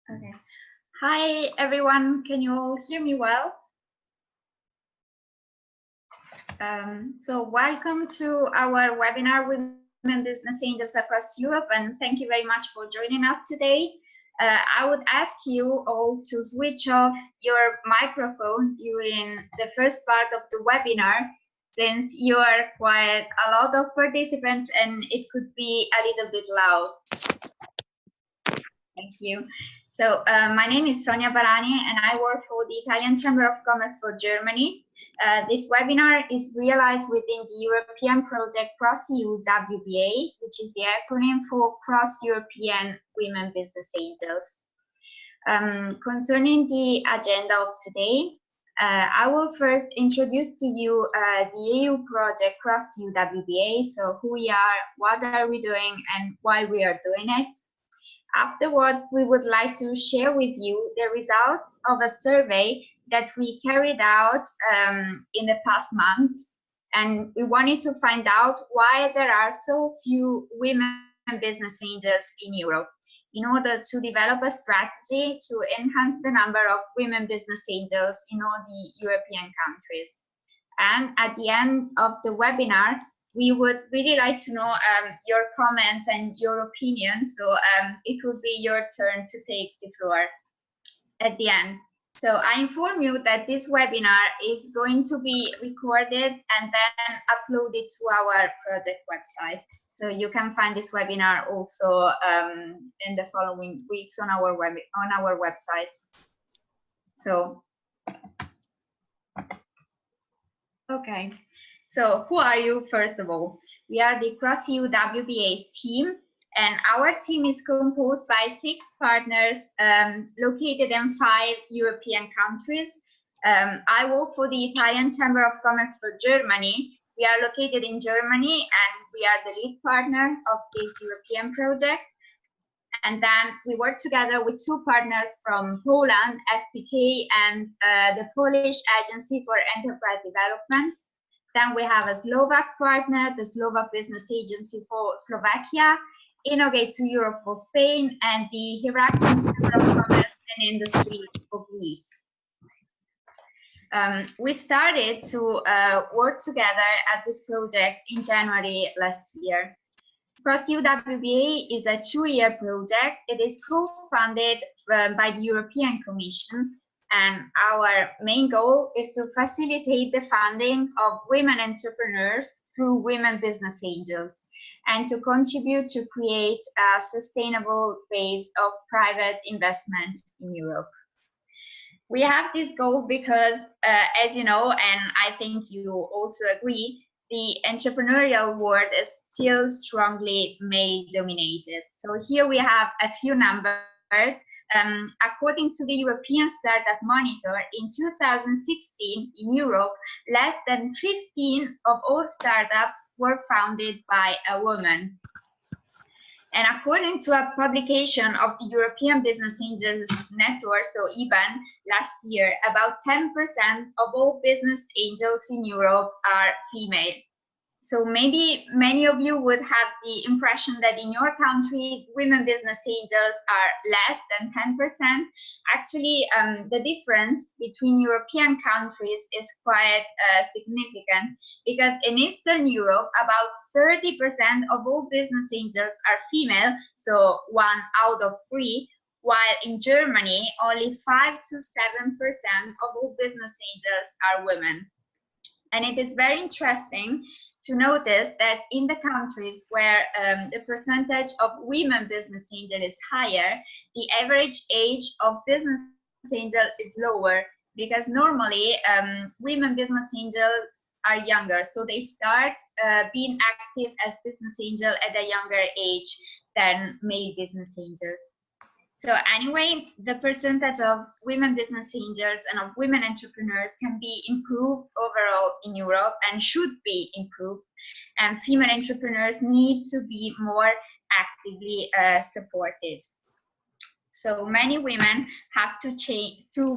Okay. Hi, everyone. Can you all hear me well? So welcome to our webinar, Women Business Angels Across Europe, and thank you very much for joining us today. I would ask you all to switch off your microphone during the first part of the webinar, since you are quite a lot of participants and it could be a little bit loud. Thank you. So my name is Sonia Barani and I work for the Italian Chamber of Commerce for Germany. This webinar is realized within the European project CrossEU WBA, which is the acronym for Cross-European Women Business Angels. Concerning the agenda of today, I will first introduce to you the EU project CrossEU WBA, so who we are, what are we doing, and why we are doing it. Afterwards, we would like to share with you the results of a survey that we carried out in the past months. And we wanted to find out why there are so few women business angels in Europe, in order to develop a strategy to enhance the number of women business angels in all the European countries. And at the end of the webinar, we would really like to know your comments and your opinions. So it would be your turn to take the floor at the end. So I inform you that this webinar is going to be recorded and then uploaded to our project website. So you can find this webinar also in the following weeks on our website. So, okay. So who are you, first of all? We are the CrossEU WBA's team, and our team is composed by 6 partners located in 5 European countries. I work for the Italian Chamber of Commerce for Germany. We are located in Germany, and we are the lead partner of this European project. And then we work together with 2 partners from Poland, FPK, and the Polish Agency for Enterprise Development. Then we have a Slovak partner, the Slovak Business Agency for Slovakia, Innovate to Europe for Spain, and the Heraklion Chamber of Commerce and Industry for Greece. We started to work together at this project in January last year. CrossEU WBA is a 2-year project. It is co-funded by the European Commission, and our main goal is to facilitate the funding of women entrepreneurs through women business angels and to contribute to create a sustainable base of private investment in Europe. We have this goal because, as you know, and I think you also agree, the entrepreneurial world is still strongly male-dominated. So here we have a few numbers. According to the European Startup Monitor, in 2016 in Europe, less than 15 of all startups were founded by a woman. And according to a publication of the European Business Angels Network, so EBAN, last year, about 10% of all business angels in Europe are female. So maybe many of you would have the impression that in your country, women business angels are less than 10%. Actually, the difference between European countries is quite significant, because in Eastern Europe, about 30% of all business angels are female, so 1 out of 3, while in Germany, only 5 to 7% of all business angels are women. And it is very interesting to notice that in the countries where the percentage of women business angel is higher, the average age of business angel is lower, because normally women business angels are younger, so they start being active as business angel at a younger age than male business angels. So anyway, the percentage of women business angels and of women entrepreneurs can be improved overall in Europe and should be improved. And female entrepreneurs need to be more actively supported. So many women have to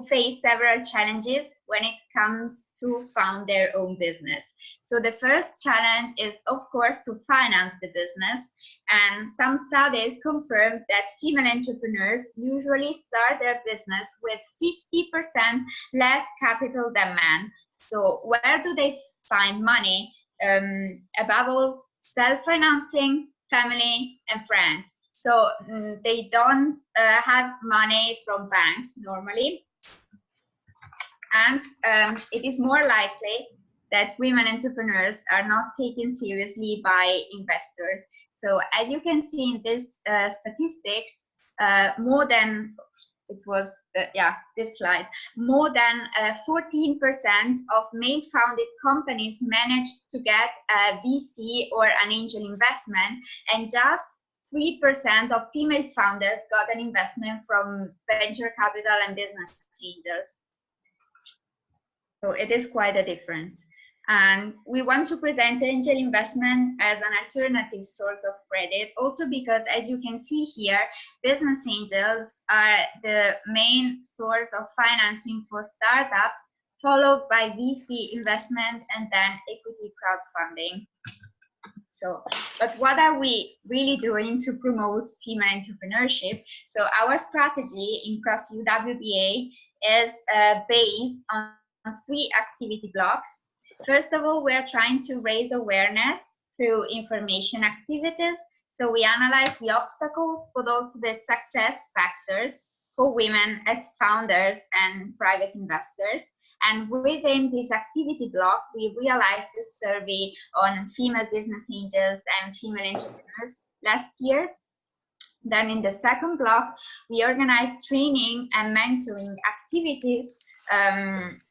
face several challenges when it comes to found their own business. So the first challenge is, of course, to finance the business. And some studies confirm that female entrepreneurs usually start their business with 50% less capital than men. So where do they find money? Above all, self-financing, family, and friends. So they don't have money from banks normally. And it is more likely that women entrepreneurs are not taken seriously by investors. So as you can see in this statistics, more than, it was, this slide, more than 14% of male-founded companies managed to get a VC or an angel investment, and just 3% of female founders got an investment from venture capital and business angels. So it is quite a difference. And we want to present angel investment as an alternative source of credit, also because, as you can see here, business angels are the main source of financing for startups, followed by VC investment and then equity crowdfunding. So, but what are we really doing to promote female entrepreneurship? So our strategy in Cross UWBA is based on 3 activity blocks. First of all, we are trying to raise awareness through information activities. So we analyze the obstacles, but also the success factors for women as founders and private investors. And within this activity block, we realized the survey on female business angels and female entrepreneurs last year. Then in the second block, we organized training and mentoring activities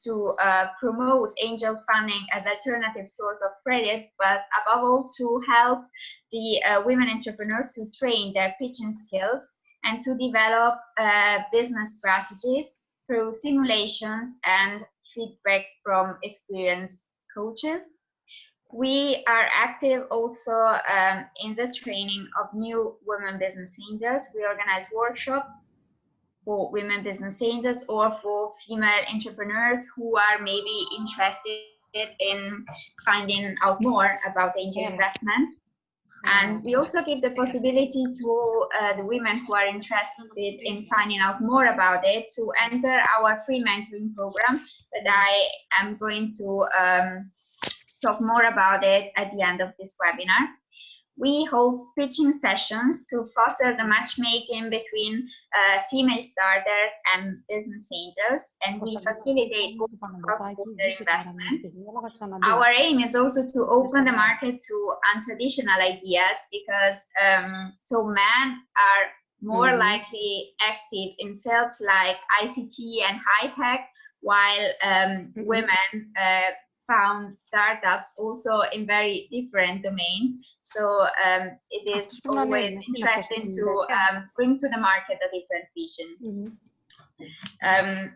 to promote angel funding as alternative source of credit, but above all to help the women entrepreneurs to train their pitching skills and to develop business strategies through simulations and feedbacks from experienced coaches. We are active also in the training of new women business angels. We organize workshops for women business angels or for female entrepreneurs who are maybe interested in finding out more about angel investment. And we also give the possibility to the women who are interested in finding out more about it to enter our free mentoring programs that I am going to talk more about it at the end of this webinar. We hold pitching sessions to foster the matchmaking between female starters and business angels, and we facilitate cross-border investments. Our aim is also to open the market to untraditional ideas, because so men are more likely active in fields like ICT and high tech, while women found startups also in very different domains. So it is always interesting to bring to the market a different vision.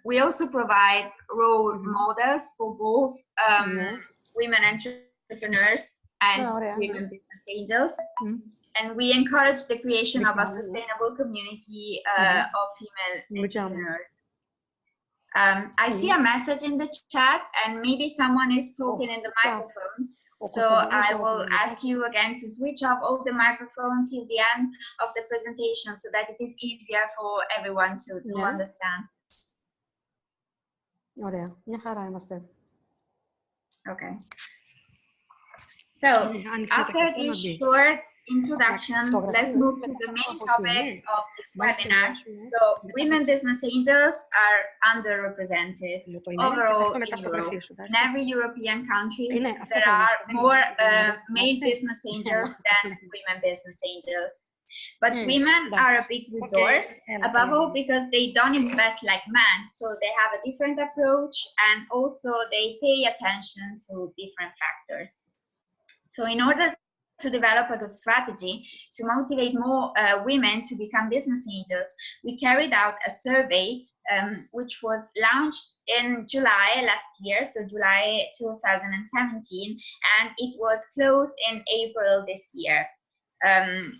We also provide role models for both women entrepreneurs and women business angels. And we encourage the creation of a sustainable community of female entrepreneurs. I see a message in the chat, and maybe someone is talking in the microphone. So I will ask you again to switch off all the microphones till the end of the presentation, so that it is easier for everyone to understand. Okay. So after this short introduction, let's move to the main topic of this webinar. So women business angels are underrepresented overall in Europe. In every European country, there are more male business angels than women business angels. But women are a big resource, above all because they don't invest like men, so they have a different approach, and also they pay attention to different factors. So in order to develop a good strategy to motivate more women to become business angels, we carried out a survey which was launched in July last year, so July 2017, and it was closed in April this year.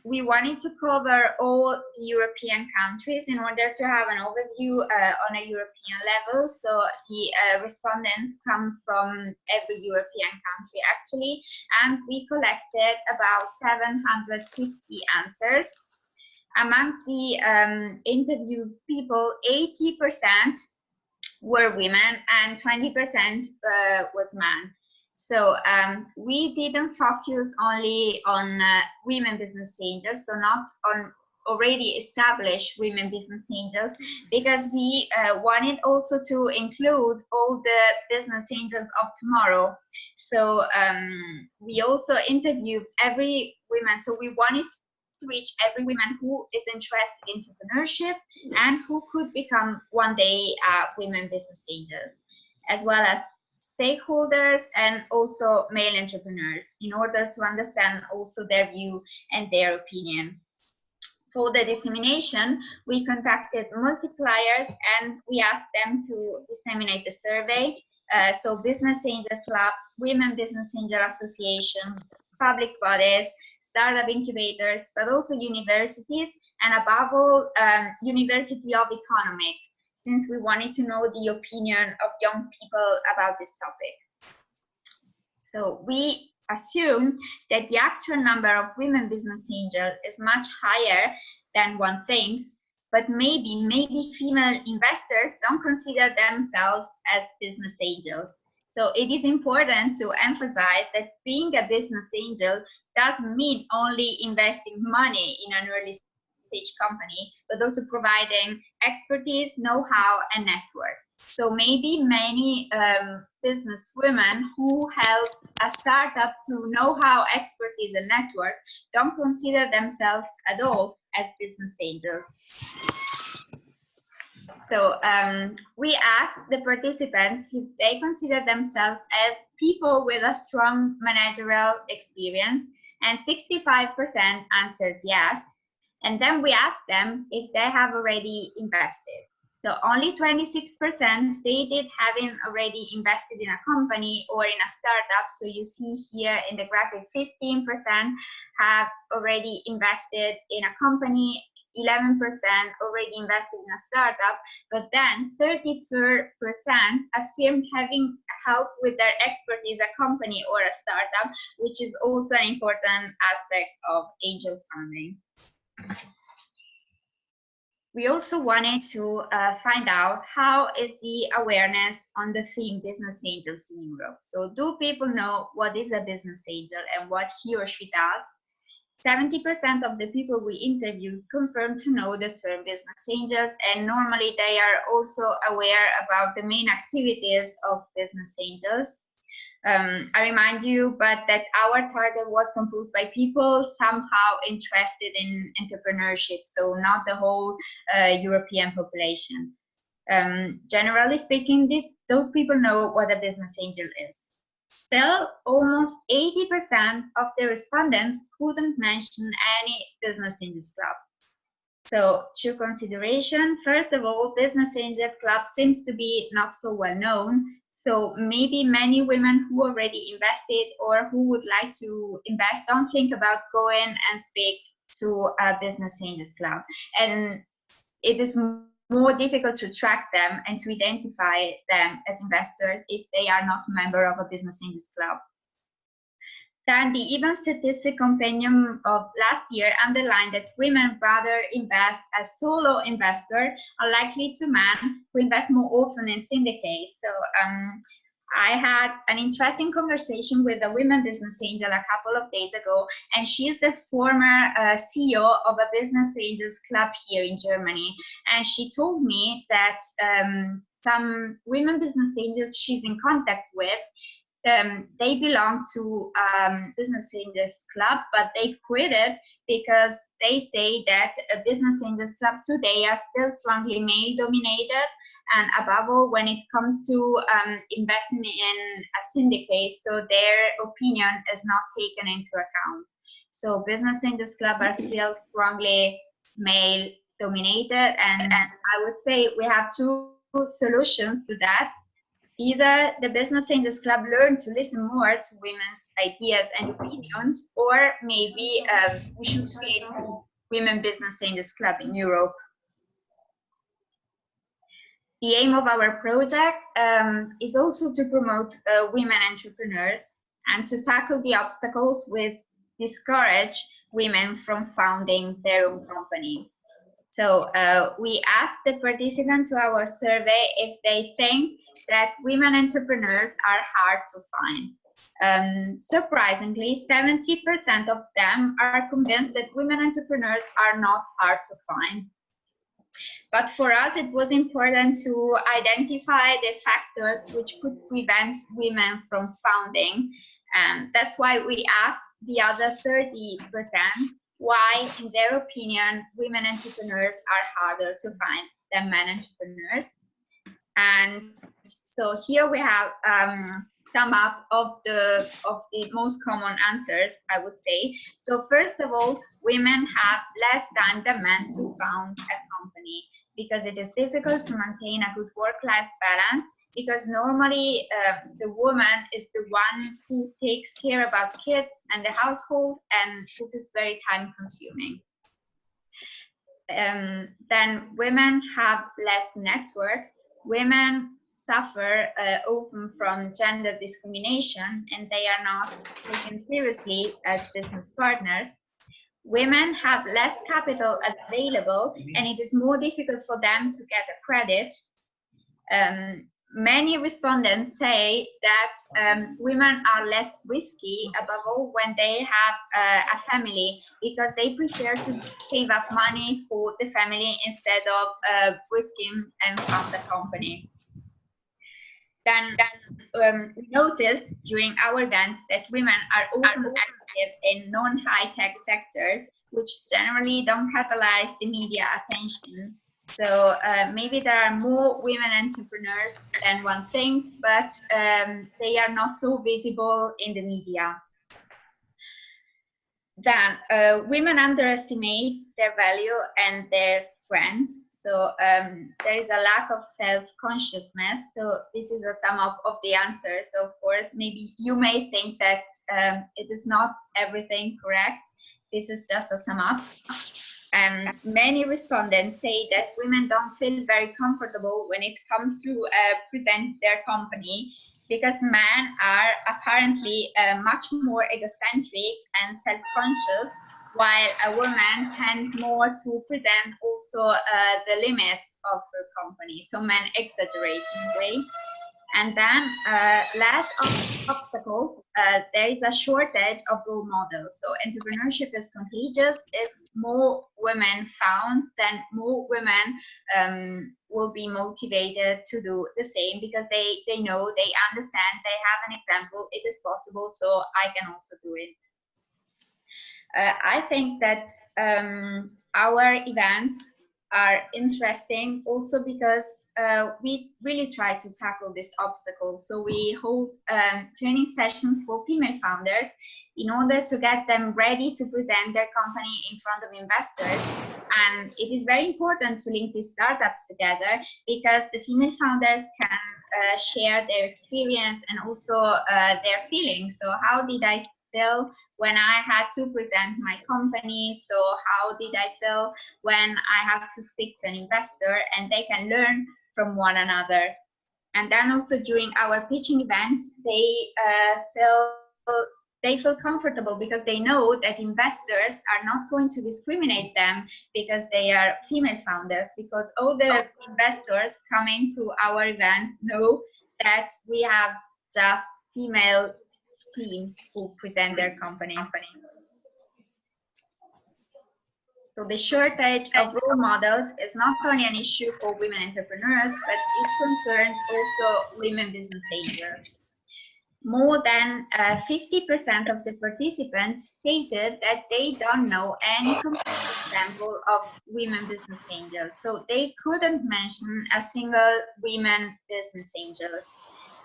We wanted to cover all the European countries in order to have an overview on a European level. So the respondents come from every European country actually, and we collected about 750 answers. Among the interviewed people, 80% were women and 20% was men. So we didn't focus only on women business angels, so not on already established women business angels, because we wanted also to include all the business angels of tomorrow. So we also interviewed every woman. So we wanted to reach every woman who is interested in entrepreneurship and who could become one day women business angels, as well as stakeholders and also male entrepreneurs, in order to understand also their view and their opinion. For the dissemination, we contacted multipliers and we asked them to disseminate the survey. So business angel clubs, women business angel associations, public bodies, startup incubators, but also universities, and above all, University of Economics, since we wanted to know the opinion of young people about this topic. So we assume that the actual number of women business angels is much higher than one thinks, but maybe female investors don't consider themselves as business angels. So it is important to emphasize that being a business angel doesn't mean only investing money in an early stage company, but also providing expertise, know-how, and network. So maybe many business women who help a startup through know-how, expertise, and network don't consider themselves at all as business angels. So we asked the participants if they consider themselves as people with a strong managerial experience, and 65% answered yes. And then we asked them if they have already invested. So only 26% stated having already invested in a company or in a startup. So you see here in the graphic, 15% have already invested in a company, 11% already invested in a startup, but then 34% affirmed having helped with their expertise a company or a startup, which is also an important aspect of angel funding. We also wanted to find out how is the awareness on the theme business angels in Europe. So do people know what is a business angel and what he or she does? 70% of the people we interviewed confirmed to know the term business angels, and normally they are also aware about the main activities of business angels. I remind you, but that our target was composed by people somehow interested in entrepreneurship, so not the whole European population. Generally speaking, those people know what a business angel is. Still, almost 80% of the respondents couldn't mention any business angels club. So, to consideration, first of all, business angel club seems to be not so well known. So maybe many women who already invested or who would like to invest don't think about going and speak to a business angels club. And it is more difficult to track them and to identify them as investors if they are not a member of a business angels club. Then the Even Statistic Compendium of last year underlined that women rather invest as solo investors are likely to men who invest more often in syndicates. So I had an interesting conversation with a women business angel a couple of days ago, and she's the former CEO of a business angels club here in Germany. And she told me that some women business angels she's in contact with, they belong to business angels club, but they quit it because they say that a business angels club today are still strongly male dominated, and above all when it comes to investing in a syndicate, so their opinion is not taken into account. So business angels club are still strongly male dominated, and I would say we have two solutions to that. Either the Business Angels Club learned to listen more to women's ideas and opinions, or maybe we should create a Women Business Angels Club in Europe. The aim of our project is also to promote women entrepreneurs and to tackle the obstacles which discourage women from founding their own company. So we asked the participants to our survey if they think that women entrepreneurs are hard to find. Surprisingly, 70% of them are convinced that women entrepreneurs are not hard to find. But for us, it was important to identify the factors which could prevent women from founding. And that's why we asked the other 30% why, in their opinion, women entrepreneurs are harder to find than men entrepreneurs. And so here we have sum up of the most common answers, I would say. So first of all, women have less time than men to found a company, because it is difficult to maintain a good work-life balance, because normally the woman is the one who takes care about kids and the household, and this is very time-consuming. Then women have less network. Women suffer often from gender discrimination, and they are not taken seriously as business partners. Women have less capital available, and it is more difficult for them to get a credit. Many respondents say that women are less risky, above all when they have a family, because they prefer to save up money for the family instead of risking and found a company. Then we noticed during our events that women are often active in non-high-tech sectors, which generally don't catalyze the media attention. So maybe there are more women entrepreneurs than one thinks, but they are not so visible in the media. Then women underestimate their value and their strengths. So there is a lack of self-consciousness. So this is a sum up of the answers. So of course, maybe you may think that it is not everything correct. This is just a sum up. And many respondents say that women don't feel very comfortable when it comes to present their company, because men are apparently much more egocentric and self-conscious, while a woman tends more to present also the limits of her company. So men exaggerate in a way. And then last obstacle, there is a shortage of role models. So entrepreneurship is contagious. If more women found, then more women will be motivated to do the same, because they know, they understand, they have an example, it is possible, so I can also do it. I think that our events are interesting also because we really try to tackle this obstacle. So we hold training sessions for female founders in order to get them ready to present their company in front of investors. And it is very important to link these startups together, because the female founders can share their experience and also their feelings. So how did I feel when I had to present my company? So how did I feel when I have to speak to an investor? And they can learn from one another. And then also during our pitching events, they feel comfortable, because they know that investors are not going to discriminate them because they are female founders, because all the investors coming to our events know that we have just female teams who present their company. So the shortage of role models is not only an issue for women entrepreneurs, but it concerns also women business angels. More than 50% of the participants stated that they don't know any complete example of women business angels. So they couldn't mention a single women business angel.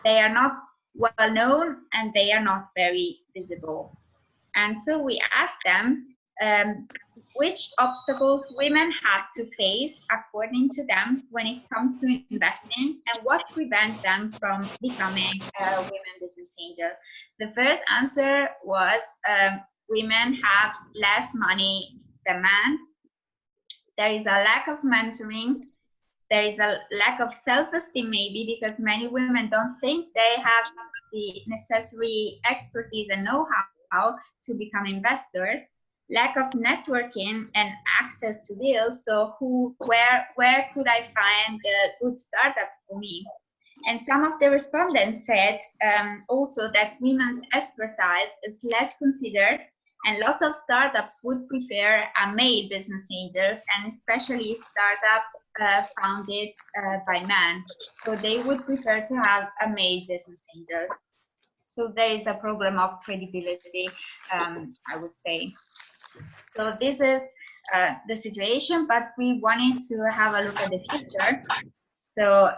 They are not well known and they are not very visible. And so we asked them which obstacles women have to face according to them when it comes to investing, and what prevents them from becoming a women business angel. The first answer was women have less money than men. There is a lack of mentoring. There is a lack of self-esteem, maybe because many women don't think they have the necessary expertise and know-how to become investors. Lack of networking and access to deals. So where could I find a good startup for me? And some of the respondents said also that women's expertise is less considered, and lots of startups would prefer a male business angels, and especially startups founded by men. So they would prefer to have a male business angel. So there is a problem of credibility, I would say. So this is the situation, but we wanted to have a look at the future. So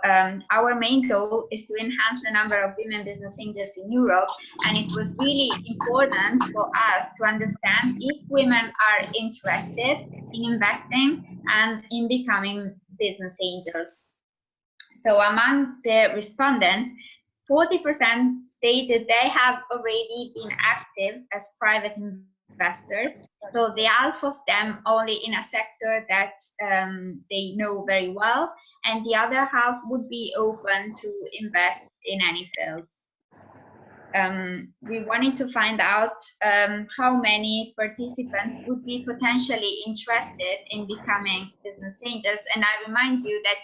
our main goal is to enhance the number of women business angels in Europe, and it was really important for us to understand if women are interested in investing and in becoming business angels. So among the respondents, 40% stated they have already been active as private investors. So the half of them only in a sector that they know very well, and the other half would be open to invest in any fields. We wanted to find out how many participants would be potentially interested in becoming business angels, and I remind you that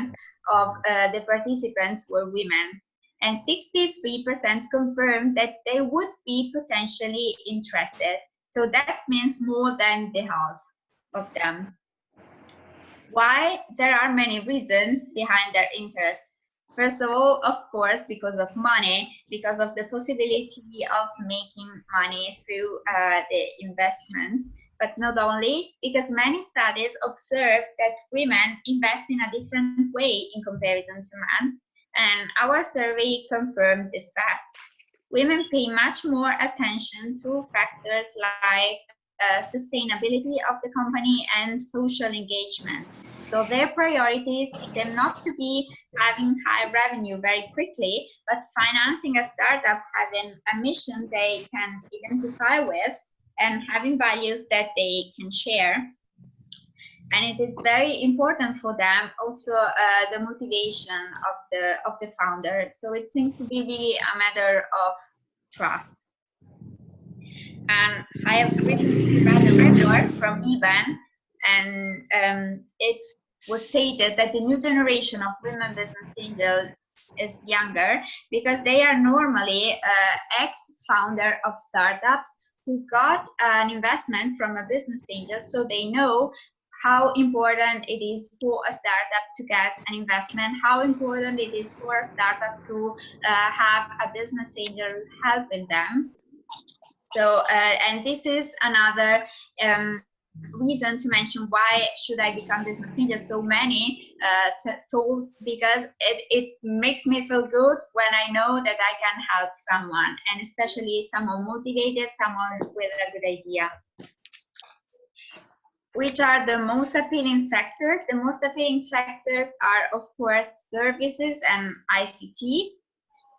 80% of the participants were women, and 63% confirmed that they would be potentially interested. So that means more than the half of them. Why? There are many reasons behind their interest. First of all, of course, because of money, because of the possibility of making money through the investment, but not only, because many studies observe that women invest in a different way in comparison to men, and our survey confirmed this fact. Women pay much more attention to factors like sustainability of the company and social engagement. So their priorities seem not to be having high revenue very quickly, but financing a startup having a mission they can identify with and having values that they can share. And it is very important for them also the motivation of the founder. So it seems to be really a matter of trust. And I have recently read a report from EBAN, and it was stated that the new generation of women business angels is younger because they are normally ex-founder of startups who got an investment from a business angel, so they know how important it is for a startup to get an investment, how important it is for a startup to have a business angel helping them. So, and this is another reason to mention why should I become business angel. So many told because it makes me feel good when I know that I can help someone, and especially someone motivated, someone with a good idea. Which are the most appealing sectors? The most appealing sectors are, of course, services and ICT,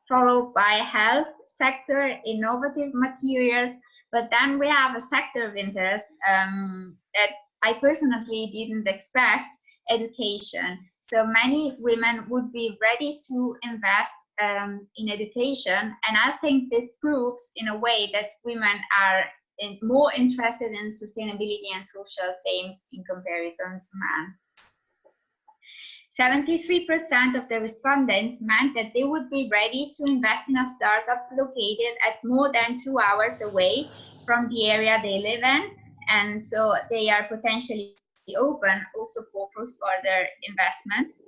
followed by health sector, innovative materials, but then we have a sector of interest that I personally didn't expect, education. So many women would be ready to invest in education, and I think this proves in a way that women are more interested in sustainability and social themes in comparison to men. 73% of the respondents meant that they would be ready to invest in a startup located at more than 2 hours away from the area they live in, and so they are potentially open also for cross-border investments.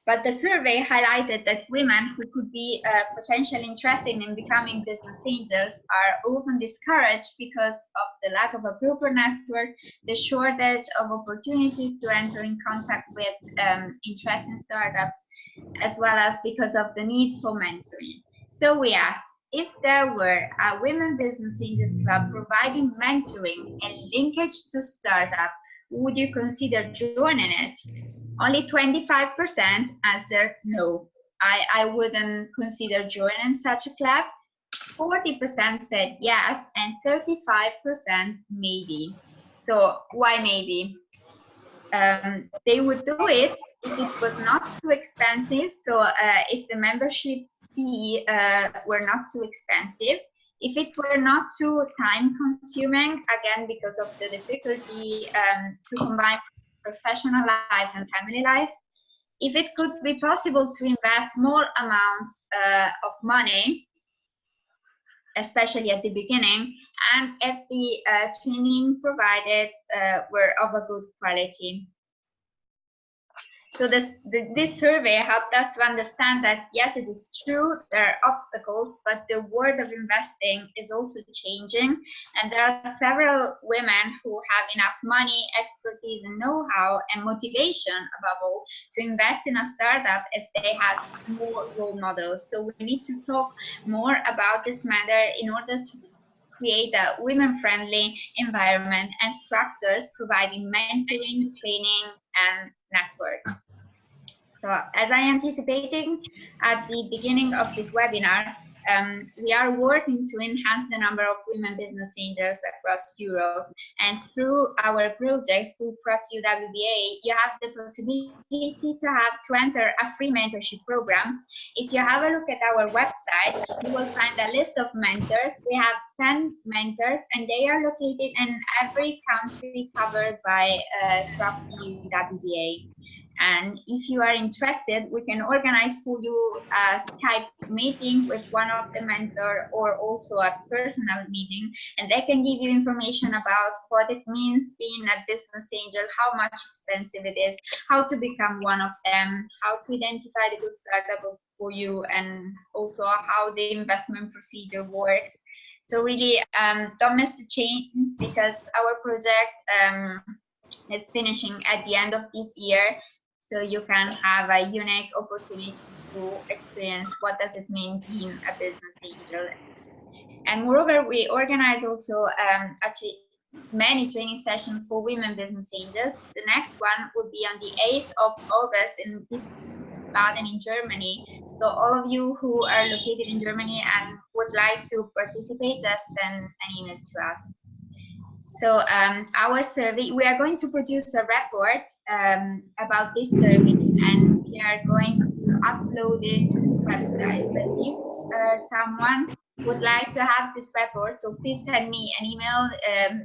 But the survey highlighted that women who could be potentially interested in becoming business angels are often discouraged because of the lack of a proper network, the shortage of opportunities to enter in contact with interesting startups, as well as because of the need for mentoring. So we asked, if there were a Women Business Angels Club providing mentoring and linkage to startup, would you consider joining it? Only 25% answered no. I wouldn't consider joining such a club. 40% said yes, and 35% maybe. So why maybe? They would do it if it was not too expensive. So if the membership fee were not too expensive, if it were not too time consuming, again, because of the difficulty to combine professional life and family life, if it could be possible to invest small amounts of money, especially at the beginning, and if the training provided were of a good quality. So this survey helped us to understand that, yes, it is true, there are obstacles, but the world of investing is also changing. And there are several women who have enough money, expertise, and know-how, and motivation, above all, to invest in a startup if they have more role models. So we need to talk more about this matter in order to create a women-friendly environment and structures providing mentoring, training, and network. So as I anticipated at the beginning of this webinar, we are working to enhance the number of women business angels across Europe. And through our project, through ProSU WBA, you have the possibility to enter a free mentorship program. If you have a look at our website, you will find a list of mentors. We have 10 mentors, and they are located in every country covered by ProSU WBA. And if you are interested, we can organize for you a Skype meeting with one of the mentor, or also a personal meeting, and they can give you information about what it means being a business angel, how much expensive it is, how to become one of them, how to identify the good startup for you, and also how the investment procedure works. So really, don't miss the chance, because our project is finishing at the end of this year. So you can have a unique opportunity to experience what does it mean being a business angel. And moreover, we organize also actually many training sessions for women business angels. The next one would be on the 8th of August in Wiesbaden in Germany. So all of you who are located in Germany and would like to participate, just send an email to us. So our survey, we are going to produce a report about this survey, and we are going to upload it to the website. But if someone would like to have this report, so please send me an email.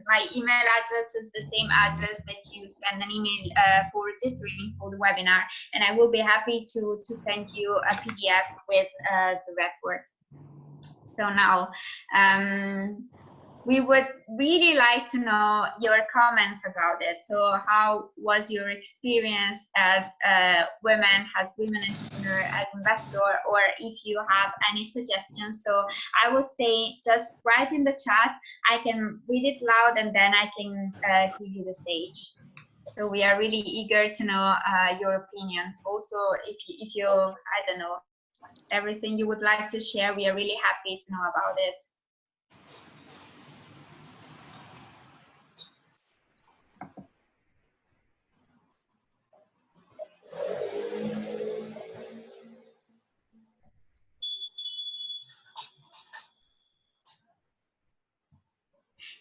My email address is the same address that you send an email for registering for the webinar, and I will be happy to send you a PDF with the report. So now, we would really like to know your comments about it. So how was your experience as women, as women entrepreneur, as investor, or if you have any suggestions? So I would say just write in the chat. I can read it loud, and then I can give you the stage. So we are really eager to know your opinion. Also, if you, I don't know, everything you would like to share, we are really happy to know about it.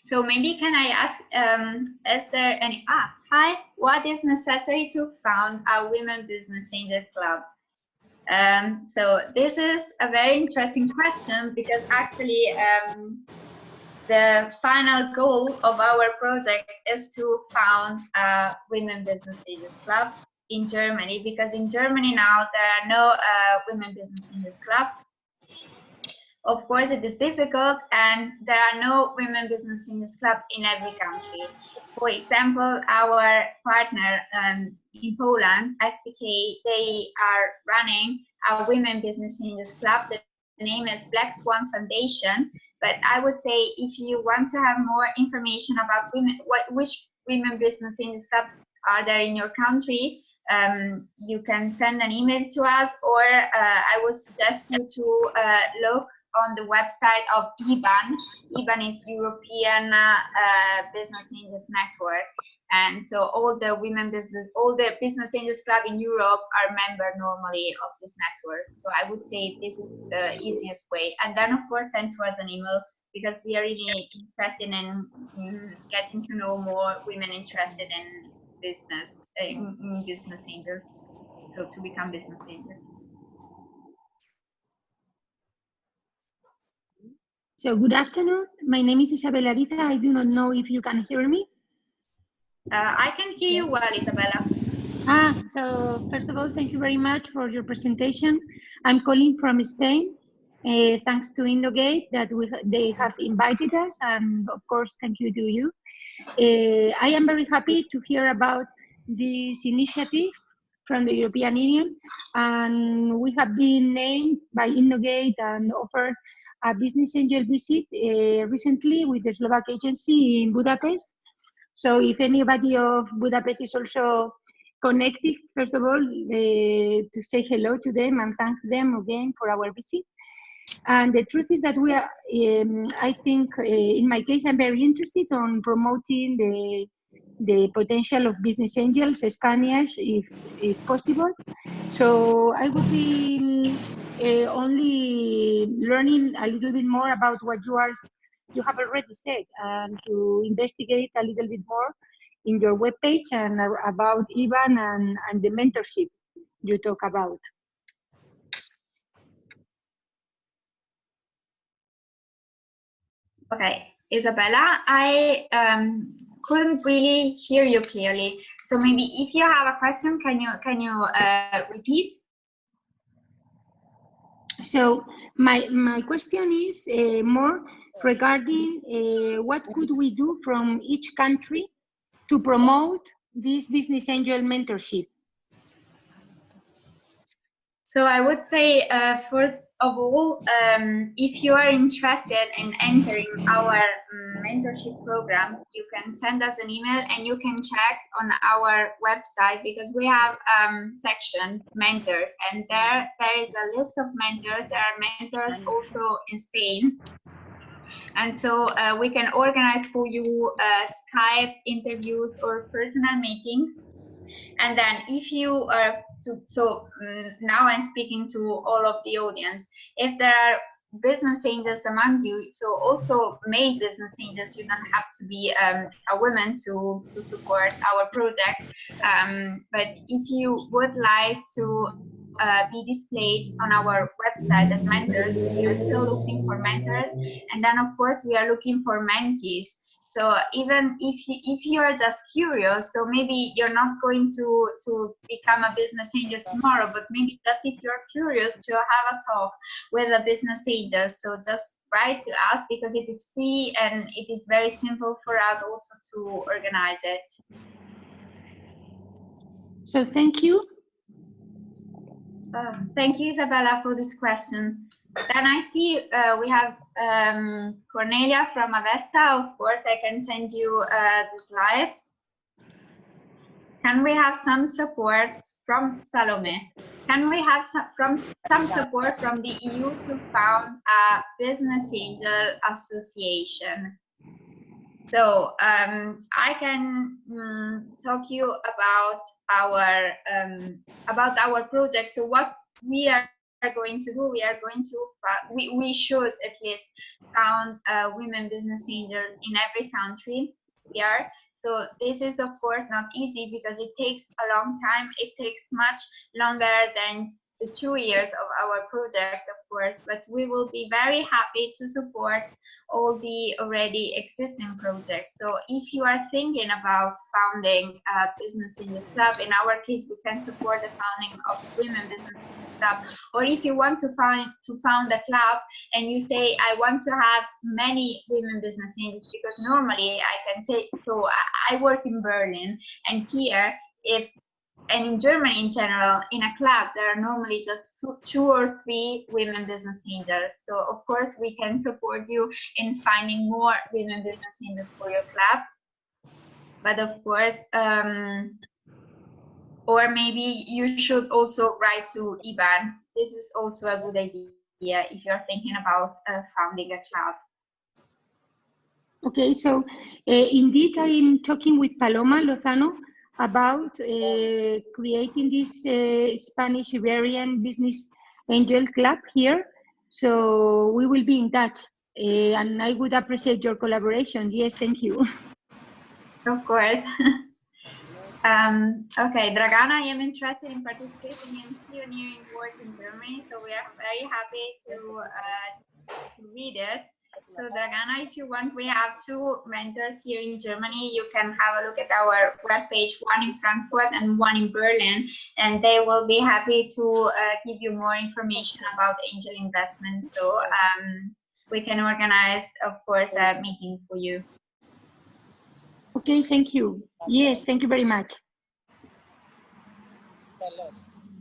So maybe can I ask, is there any, hi, what is necessary to found a women business angel club? So this is a very interesting question, because actually the final goal of our project is to found a women business angels club in Germany, because in Germany now there are no women business angels clubs. Of course, it is difficult, and there are no women business angels club in every country. For example, our partner in Poland, FPK, they are running a women business angels club. The name is Black Swan Foundation. But I would say, if you want to have more information about women, which women business angels club are there in your country, you can send an email to us, or I would suggest you to look on the website of IBAN. IBAN is European Business Angels Network. And so all the business angels club in Europe are member normally of this network. So I would say this is the easiest way. And then of course send to us an email, because we are really interested in getting to know more women interested in business, in business angels, so to become business angels. So good afternoon. My name is Isabella Ariza. I do not know if you can hear me. I can hear you well, Isabella. So first of all, thank you very much for your presentation. I'm calling from Spain. Thanks to Indogate that they have invited us, and of course, thank you to you. I am very happy to hear about this initiative from the European Union, and we have been named by Indogate and offered a business angel visit recently with the Slovak agency in Budapest. So if anybody of Budapest is also connected, first of all, to say hello to them and thank them again for our visit. And the truth is that we are, I think, in my case, I'm very interested on promoting the potential of business angels, Spaniards, if possible. So I would be only learning a little bit more about what you have already said, and to investigate a little bit more in your webpage and about IBAN and the mentorship you talk about. Okay, Isabella, I couldn't really hear you clearly. So maybe if you have a question, can you repeat? So my question is more regarding what could we do from each country to promote this business angel mentorship? So I would say, first of all, if you are interested in entering our mentorship program, you can send us an email and you can check on our website, because we have section mentors, and there is a list of mentors. There are mentors also in Spain. And so we can organize for you Skype interviews or personal meetings. And then if you are now I'm speaking to all of the audience. If there are business angels among you, so also male business angels, you don't have to be a woman to support our project. But if you would like to be displayed on our website as mentors, we are still looking for mentors. And then of course we are looking for mentees. So even if you are just curious, so maybe you're not going to become a business angel tomorrow, but maybe just if you're curious to have a talk with a business angel, so just write to us, because it is free and it is very simple for us also to organize it. So thank you. Thank you, Isabella, for this question. Then I see we have Cornelia from Avesta. Of course, I can send you the slides. Can we have some support from Salome? Can we have some support from the EU to found a business angel association? So I can talk you about our project. So what we are going to do, we should at least found women business angels in every country here. So this is of course not easy, because it takes a long time. It takes much longer than the 2 years of our project, of course, but we will be very happy to support all the already existing projects. So if you are thinking about founding a business in this club, in our case, we can support the founding of women business in this club. Or if you want to found a club and you say, I want to have many women business angels, because normally I can say, so I work in Berlin, and here, and in Germany in general, in a club, there are normally just 2 or 3 women business angels. So of course, we can support you in finding more women business angels for your club. But of course, or maybe you should also write to IBAN. This is also a good idea. if you're thinking about founding a club. Okay, so indeed I'm talking with Paloma Lozano about creating this Spanish Iberian Business Angel Club here. So we will be in touch, and I would appreciate your collaboration. Yes, thank you. Of course. Okay, Dragana, I am interested in participating in pioneering work in Germany, so we are very happy to read it. So Dragana, if you want, we have 2 mentors here in Germany. You can have a look at our webpage, one in Frankfurt and one in Berlin, and they will be happy to give you more information about angel investment. So we can organize, of course, a meeting for you. Okay, thank you. Yes, thank you very much.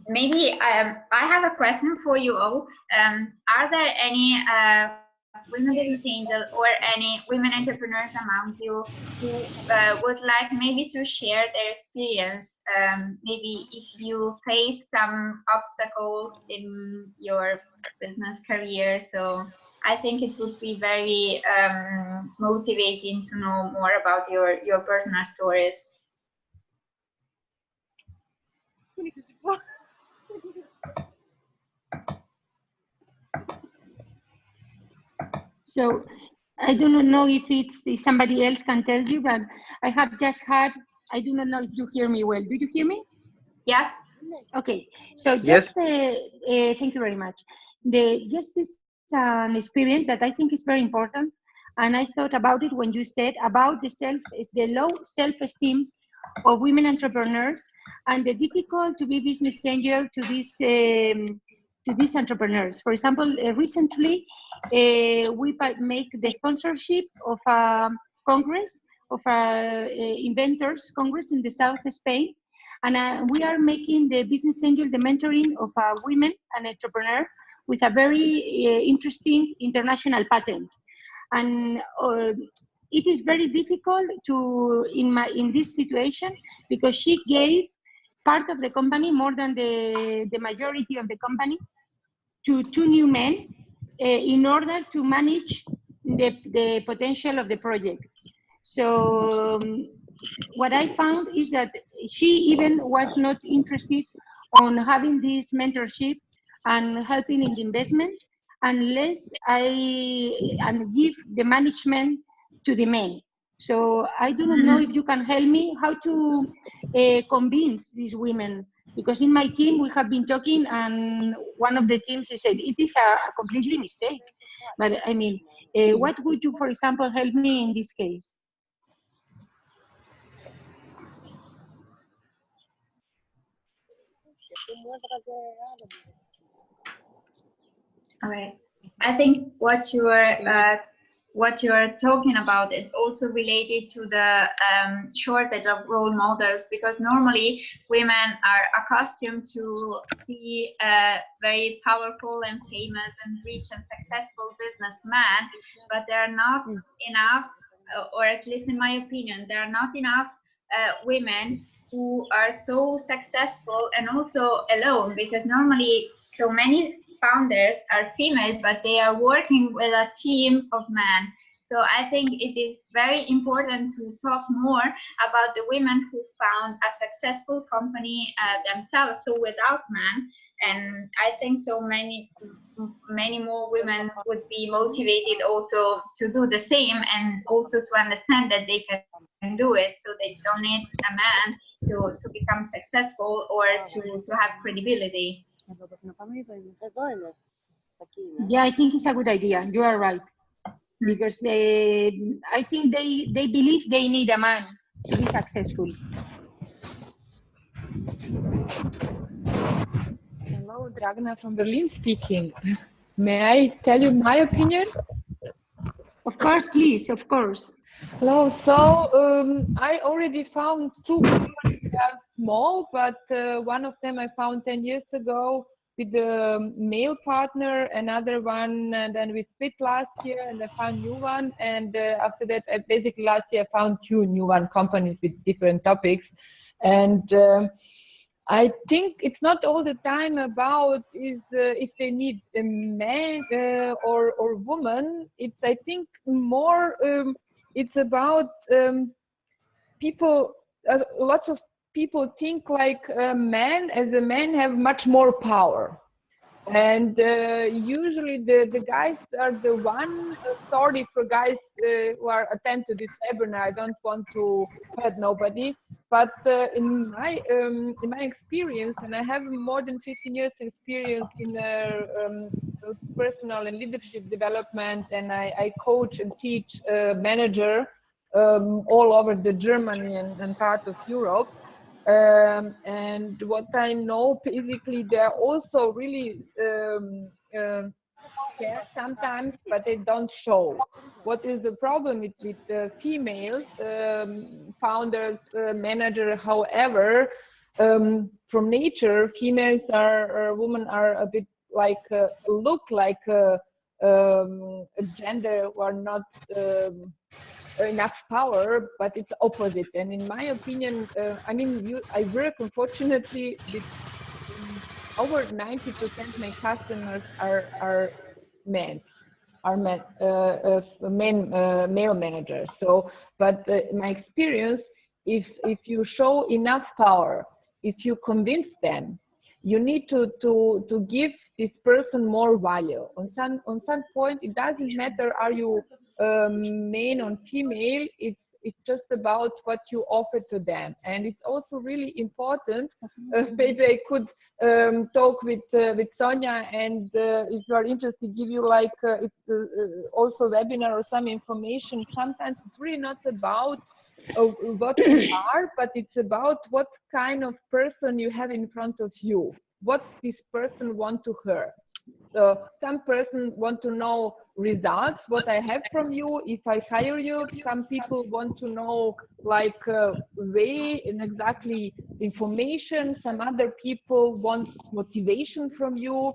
Maybe I have a question for you all. Are there any women business angel or any women entrepreneurs among you who would like maybe to share their experience? Maybe if you face some obstacle in your business career. So I think it would be very motivating to know more about your personal stories. So I do not know if if somebody else can tell you, but I have just had, I do not know if you hear me well. Do you hear me? Yes. Okay, so just thank you very much. Just this an experience that I think is very important, and I thought about it when you said about the low self-esteem of women entrepreneurs and the difficult to be business angel to these entrepreneurs. For example, recently we make the sponsorship of a congress, of a inventors congress in the south of Spain. And we are making the business angel, the mentoring of women and entrepreneur with a very interesting international patent. And it is very difficult to in this situation because she gave part of the company, more than the majority of the company, to 2 new men in order to manage the potential of the project. So what I found is that she even was not interested on having this mentorship and helping in the investment unless I give the management to the men. So I do not know if you can help me how to convince these women, because in my team we have been talking, and one of the teams said it is a completely mistake. But I mean, what would you, for example, help me in this case? Okay, I think what you are talking about is also related to the shortage of role models, because normally women are accustomed to see a very powerful and famous and rich and successful businessman, but there are not enough, or at least in my opinion, there are not enough women who are so successful and also alone, because normally so many founders are female, but they are working with a team of men. So I think it is very important to talk more about the women who found a successful company themselves, so without men. And I think so many more women would be motivated also to do the same, and also to understand that they can do it, so they don't need a man to become successful or to have credibility. Yeah, I think it's a good idea. You are right, because I think they believe they need a man to be successful. Hello, Dragana from Berlin speaking. May I tell you my opinion? Of course, please, of course. Hello. So I already found 2 companies that are small, but one of them I found 10 years ago with the male partner, another one, and then we split last year, and I found new one. And after that, basically last year I found 2 new companies with different topics. And I think it's not all the time about if they need a man or woman. It's, I think, more it's about people. Lots of people think like a man have much more power. And usually the guys are the one. Sorry for guys who are attend to this webinar. I don't want to hurt nobody, but in my experience, and I have more than 15 years experience in personal and leadership development, and I coach and teach manager all over the Germany and part of Europe. And what I know, basically, they're also really scared sometimes, but they don't show. What is the problem with females, founders, manager? However, from nature, females or women are a bit like look like a gender who are not enough power, but it's opposite. And in my opinion, I mean, I work unfortunately with over 90% my customers are men, male managers. So, but my experience, if you show enough power, if you convince them, you need to give this person more value. On some point, it doesn't matter are you male or female. It's just about what you offer to them, and it's also really important. Maybe I could talk with Sonia, and if you are interested, give you like it's also webinar or some information. Sometimes it's really not about what you are, but it's about what kind of person you have in front of you, what this person want to hear. So some person want to know results, what I have from you if I hire you. Some people want to know like way and exactly information. Some other people want motivation from you.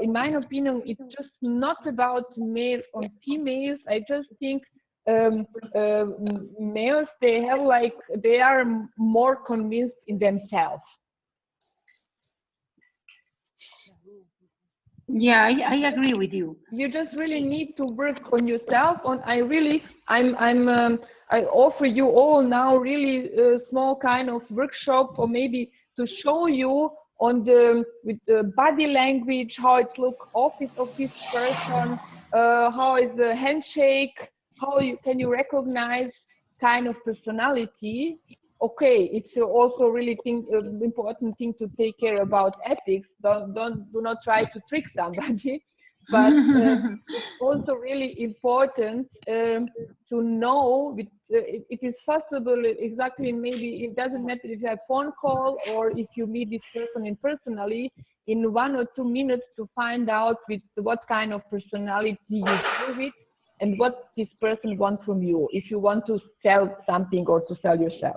In my opinion, it's just not about male or females. I just think males, they are more convinced in themselves. Yeah, I agree with you. You just really need to work on yourself. And I offer you all now really small kind of workshop, or maybe to show you on with the body language, how it look office of this person, how is the handshake, how can you recognize kind of personality. Okay, it's also really important thing to take care about ethics. Do not try to trick somebody, but it's also really important to know it is possible. Exactly, maybe it doesn't matter if you have phone call or if you meet this person in personally, in 1 or 2 minutes to find out with what kind of personality you deal with and what this person wants from you, if you want to sell something or to sell yourself.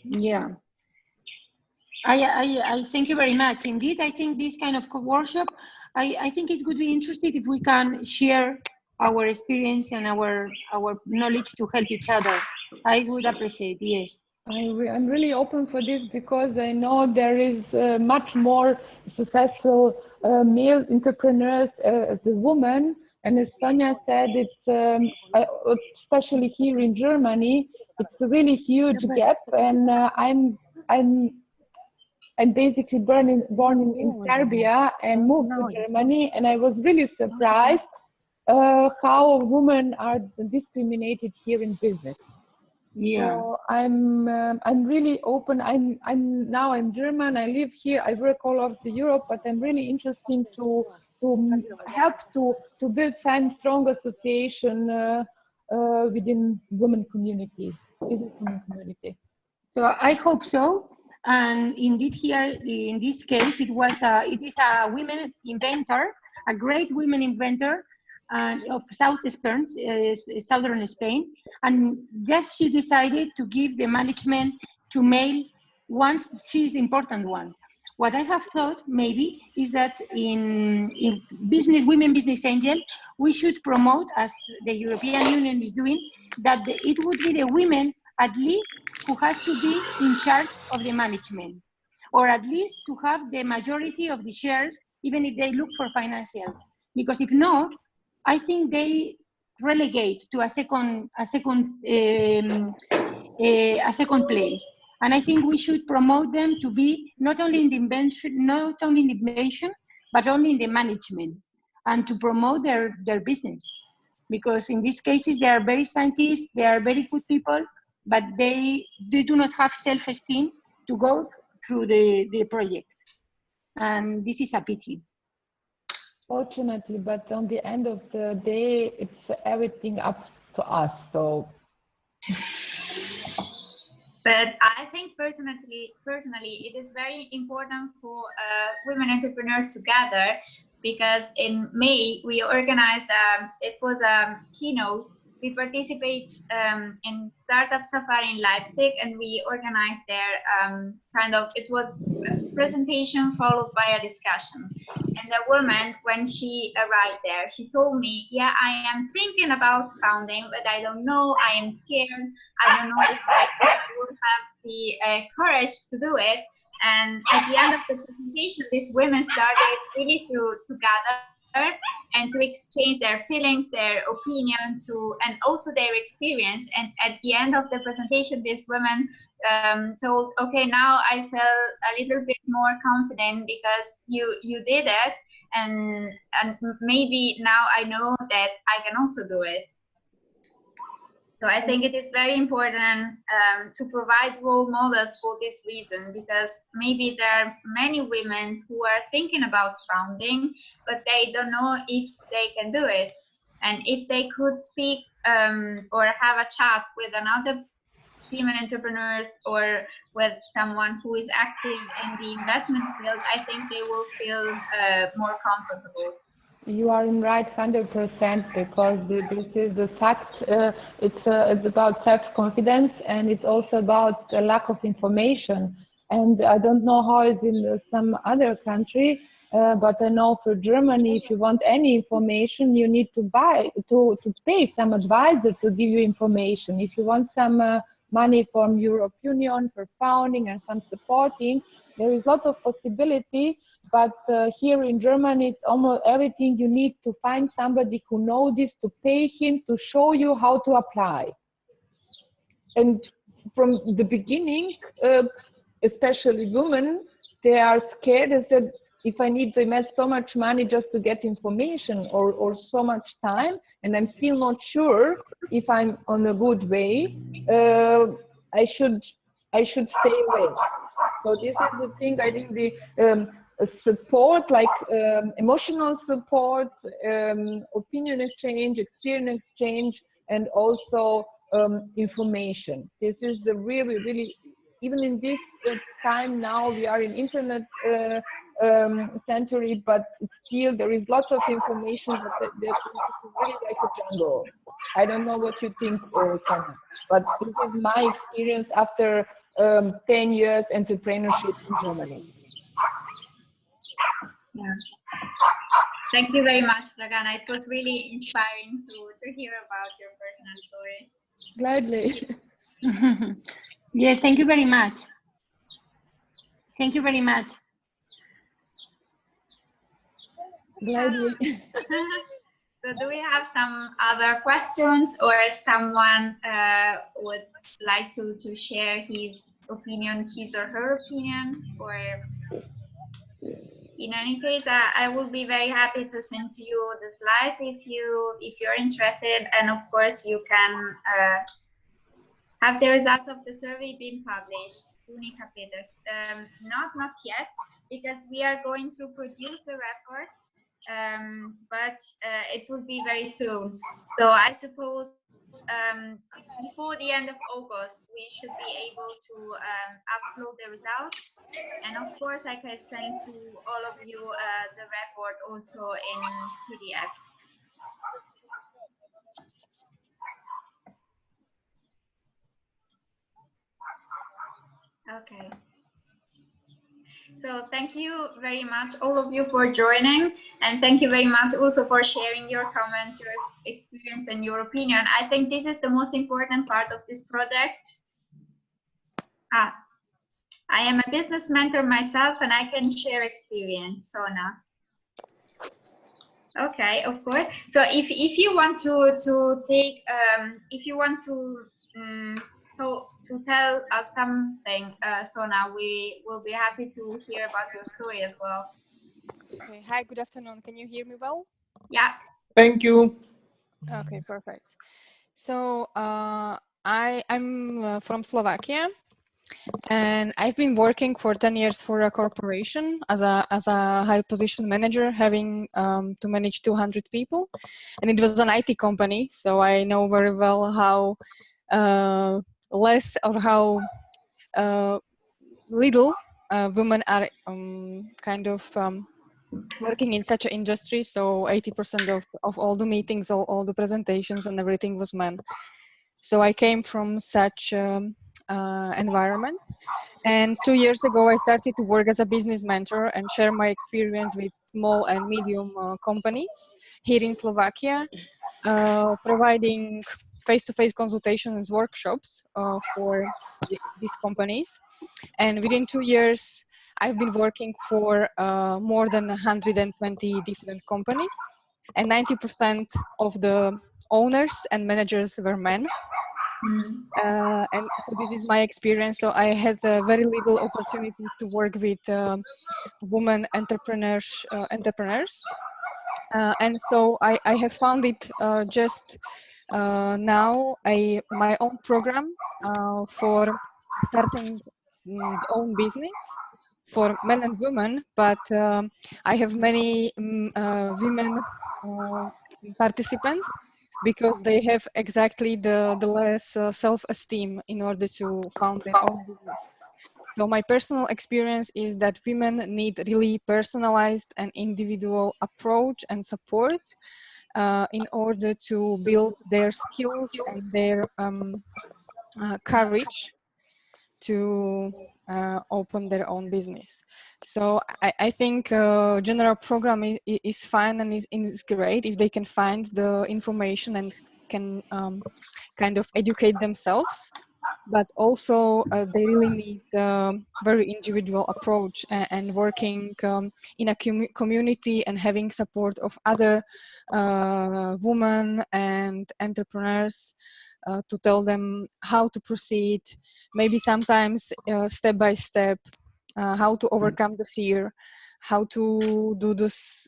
Yeah, I thank you very much. Indeed, I think this kind of workshop, I think it would be interesting if we can share our experience and our knowledge to help each other. I would appreciate, yes. I'm really open for this because I know there is much more successful male entrepreneurs as a woman. And as Sonia said, it's especially here in Germany, it's a really huge gap. And I'm basically born in Serbia and moved to Germany, and I was really surprised how women are discriminated here in business. Yeah. So I'm really open. I'm German. I live here. I work all over Europe, but I'm really interested to help to build some strong association within women community, business women community. So I hope so. And indeed, here in this case, it is a women inventor, a great women inventor of southern Spain, and just she decided to give the management to male once she's the important one. What I have thought maybe is that in business, women business angel, we should promote, as the European Union is doing, that it would be the women at least who has to be in charge of the management, or at least to have the majority of the shares, even if they look for financial. Because if not, I think they relegate to a second place. And I think we should promote them to be not only in the invention, but only in the management, and to promote their business. Because in these cases, they are very scientists, they are very good people, but they do not have self-esteem to go through the project. And this is a pity. Fortunately, but on the end of the day, it's everything up to us. So. But I think personally, it is very important for women entrepreneurs to gather, because in May we organized, it was a keynote. We participate in Startup Safari in Leipzig, and we organized there it was a presentation followed by a discussion. And the woman, when she arrived there, she told me, yeah, I am thinking about founding, but I don't know, I am scared. I don't know if I will have the courage to do it. And at the end of the presentation, these women started really to gather and to exchange their feelings, their opinion, and also their experience. And at the end of the presentation, these women told, okay, now I feel a little bit more confident because you did it, and maybe now I know that I can also do it. So I think it is very important to provide role models for this reason, because maybe there are many women who are thinking about founding, but they don't know if they can do it. And if they could speak or have a chat with another female entrepreneurs or with someone who is active in the investment field, I think they will feel more comfortable. You are in right 100%, because this is the fact. It's about self-confidence, and it's also about the lack of information. And I don't know how it's in some other country, but I know for Germany, if you want any information, you need to pay some advisor to give you information. If you want some money from Europe Union for founding and some supporting, there is a lot of possibility. But here in Germany, it's almost everything. You need to find somebody who knows this, to pay him to show you how to apply. And from the beginning, especially women, they are scared. They said, if I need to invest so much money just to get information, or so much time, and I'm still not sure if I'm on a good way, I should stay away. So this is the thing. I think the support, like emotional support, opinion exchange, experience exchange, and also information. This is the really, even in this time now, we are in internet century, but still there is lots of information that is really like a jungle. I don't know what you think, Sana, but this is my experience after 10 years entrepreneurship in Germany. Yeah. Thank you very much, Dragana. It was really inspiring to hear about your personal story. Gladly. Yes, thank you very much. Thank you very much. Gladly. So do we have some other questions, or someone would like to share his or her opinion? Or in any case, I will be very happy to send to you the slides if you're interested, and of course you can have the results of the survey being published. Not yet, because we are going to produce the report, but it will be very soon. So I suppose before the end of August, we should be able to upload the results. And of course, I can send to all of you the report also in PDF. Okay. So thank you very much, all of you, for joining, and thank you very much also for sharing your comments, your experience, and your opinion. I think this is the most important part of this project, I am a business mentor myself, and I can share experience, Sona. Okay, of course. So if you want to take if you want to to tell us something, Sona, we will be happy to hear about your story as well. Okay. Hi, good afternoon. Can you hear me well? Yeah. Thank you. Okay, perfect. So I'm from Slovakia, and I've been working for 10 years for a corporation as a high position manager, having to manage 200 people, and it was an IT company. So I know very well how less or how little women are kind of working in such an industry. So 80% of all the meetings, all the presentations and everything was men. So I came from such environment. And 2 years ago, I started to work as a business mentor and share my experience with small and medium companies here in Slovakia, providing face-to-face consultations and workshops for these companies. And within 2 years, I've been working for more than 120 different companies, and 90% of the owners and managers were men. And so this is my experience. So I had very little opportunities to work with women entrepreneurs. And so I have found it just now my own program for starting own business for men and women, but I have many women participants because they have exactly the less self-esteem in order to found their own business. So my personal experience is that women need really personalized and individual approach and support in order to build their skills and their courage to open their own business. So I think general program is fine and is great if they can find the information and can kind of educate themselves. But also they really need a very individual approach and working in a community and having support of other women and entrepreneurs to tell them how to proceed, maybe sometimes step by step, how to overcome the fear, how to do this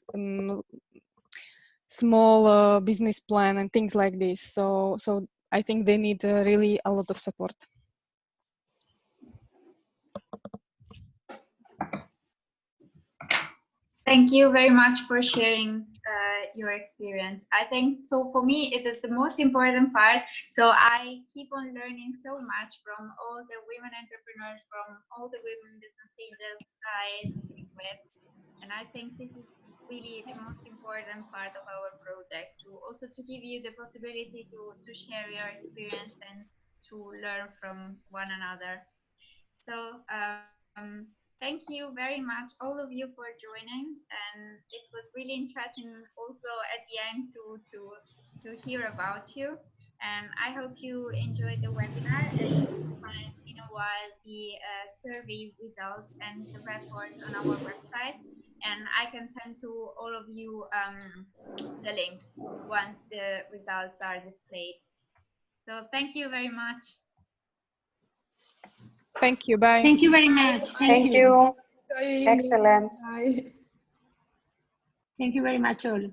small business plan and things like this. So I think they need really a lot of support. Thank you very much for sharing your experience. I think so for me, it is the most important part. So I keep on learning so much from all the women entrepreneurs, from all the women business leaders I speak with. And I think this is really the most important part of our project, to also to give you the possibility to share your experience and to learn from one another. So thank you very much, all of you, for joining. And it was really interesting also at the end to hear about you. And I hope you enjoyed the webinar, and you will find in a while the survey results and the report on our website. And I can send to all of you the link once the results are displayed. So thank you very much. Thank you. Bye. Thank you very much. Thank you. Bye. Excellent. Bye. Thank you very much, all.